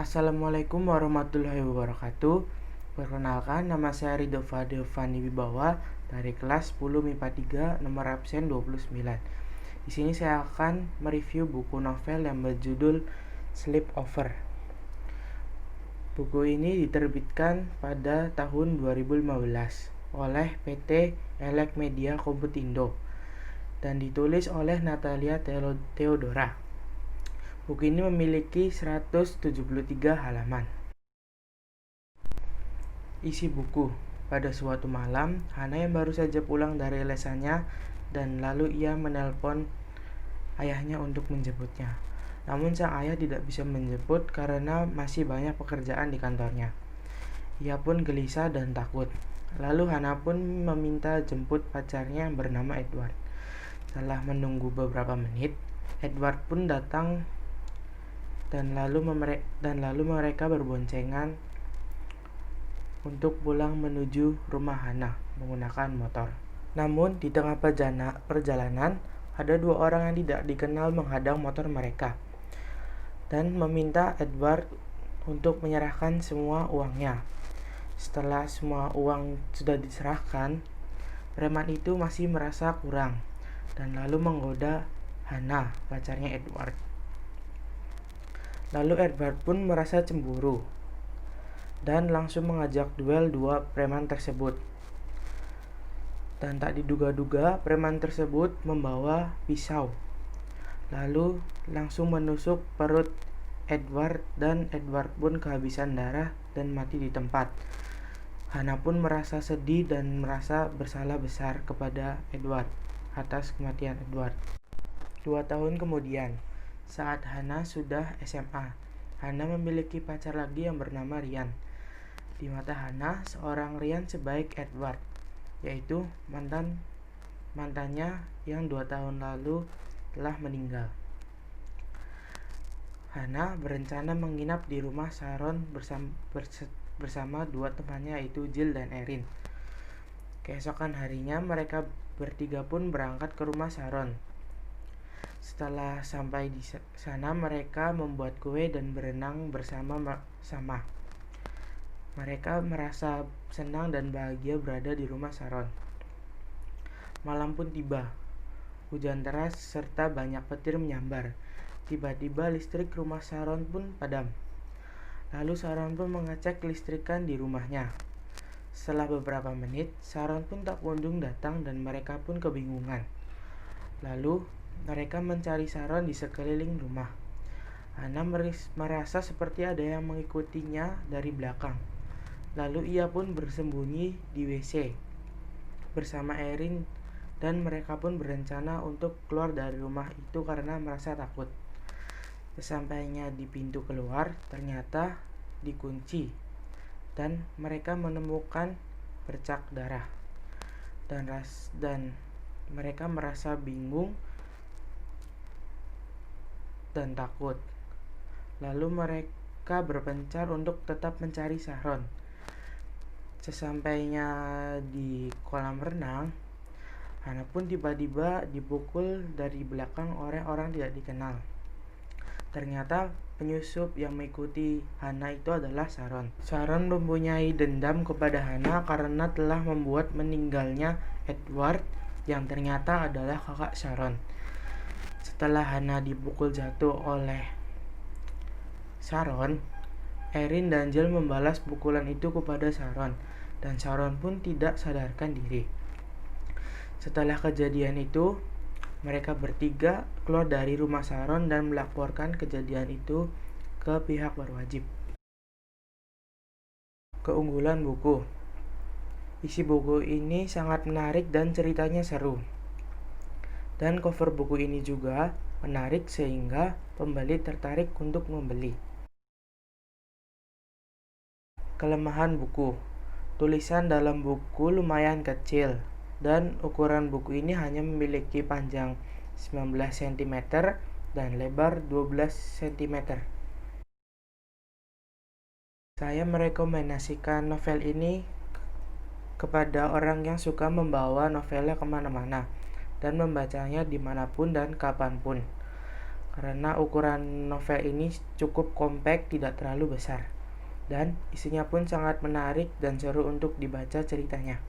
Assalamualaikum warahmatullahi wabarakatuh. Perkenalkan, nama saya Ridho Fadil Fani Wibawa dari kelas 10 MIPA 3 nomor absen 29. Di sini saya akan mereview buku novel yang berjudul Sleepover. Buku ini diterbitkan pada tahun 2015 oleh PT Elek Media Komputindo dan ditulis oleh Natalia Theodora. Buku ini memiliki 173 halaman. Isi buku: pada suatu malam, Hana yang baru saja pulang dari lesannya dan lalu ia menelpon ayahnya untuk menjemputnya. Namun sang ayah tidak bisa menjemput karena masih banyak pekerjaan di kantornya. Ia pun gelisah dan takut. Lalu Hana pun meminta jemput pacarnya yang bernama Edward. Setelah menunggu beberapa menit, Edward pun datang dan lalu mereka berboncengan untuk pulang menuju rumah Hana menggunakan motor. Namun di tengah perjalanan ada dua orang yang tidak dikenal menghadang motor mereka dan meminta Edward untuk menyerahkan semua uangnya. Setelah semua uang sudah diserahkan, preman itu masih merasa kurang dan lalu menggoda Hana, pacarnya Edward. Lalu Edward pun merasa cemburu dan langsung mengajak duel dua preman tersebut. Dan tak diduga-duga, preman tersebut membawa pisau, lalu langsung menusuk perut Edward dan Edward pun kehabisan darah dan mati di tempat. Hana pun merasa sedih dan merasa bersalah besar kepada Edward atas kematian Edward. 2 tahun kemudian, saat Hana sudah SMA, Hana memiliki pacar lagi yang bernama Rian. Di mata Hana, seorang Rian sebaik Edward, yaitu mantannya yang 2 tahun lalu telah meninggal. Hana berencana menginap di rumah Sharon bersama dua temannya, yaitu Jill dan Erin. Keesokan harinya mereka bertiga pun berangkat ke rumah Sharon. Setelah sampai di sana, mereka membuat kue dan berenang bersama-sama. Mereka merasa senang dan bahagia berada di rumah Sharon. Malam pun tiba. Hujan deras serta banyak petir menyambar. Tiba-tiba listrik rumah Sharon pun padam. Lalu Sharon pun mengecek listrikan di rumahnya. Setelah beberapa menit, Sharon pun tak kunjung datang dan mereka pun kebingungan. Lalu mereka mencari Sharon di sekeliling rumah. Hana merasa seperti ada yang mengikutinya dari belakang. Lalu ia pun bersembunyi di WC bersama Erin dan mereka pun berencana untuk keluar dari rumah itu karena merasa takut. Sesampainya di pintu keluar, ternyata dikunci dan mereka menemukan bercak darah dan mereka merasa bingung dan takut. Lalu mereka berpencar untuk tetap mencari Sharon. Sesampainya di kolam renang, Hana pun tiba-tiba dipukul dari belakang oleh orang tidak dikenal. Ternyata penyusup yang mengikuti Hana itu adalah Sharon. Sharon mempunyai dendam kepada Hana karena telah membuat meninggalnya Edward yang ternyata adalah kakak Sharon. Setelah Hana dipukul jatuh oleh Sharon, Erin dan Jill membalas pukulan itu kepada Sharon dan Sharon pun tidak sadarkan diri. Setelah kejadian itu, mereka bertiga keluar dari rumah Sharon dan melaporkan kejadian itu ke pihak berwajib. Keunggulan buku: isi buku ini sangat menarik dan ceritanya seru. Dan cover buku ini juga menarik sehingga pembeli tertarik untuk membeli. Kelemahan buku: tulisan dalam buku lumayan kecil dan ukuran buku ini hanya memiliki panjang 19 cm dan lebar 12 cm. Saya merekomendasikan novel ini kepada orang yang suka membawa novelnya kemana-mana dan membacanya dimanapun dan kapanpun. karena ukuran novel ini cukup kompak, tidak terlalu besar, dan isinya pun sangat menarik dan seru untuk dibaca ceritanya.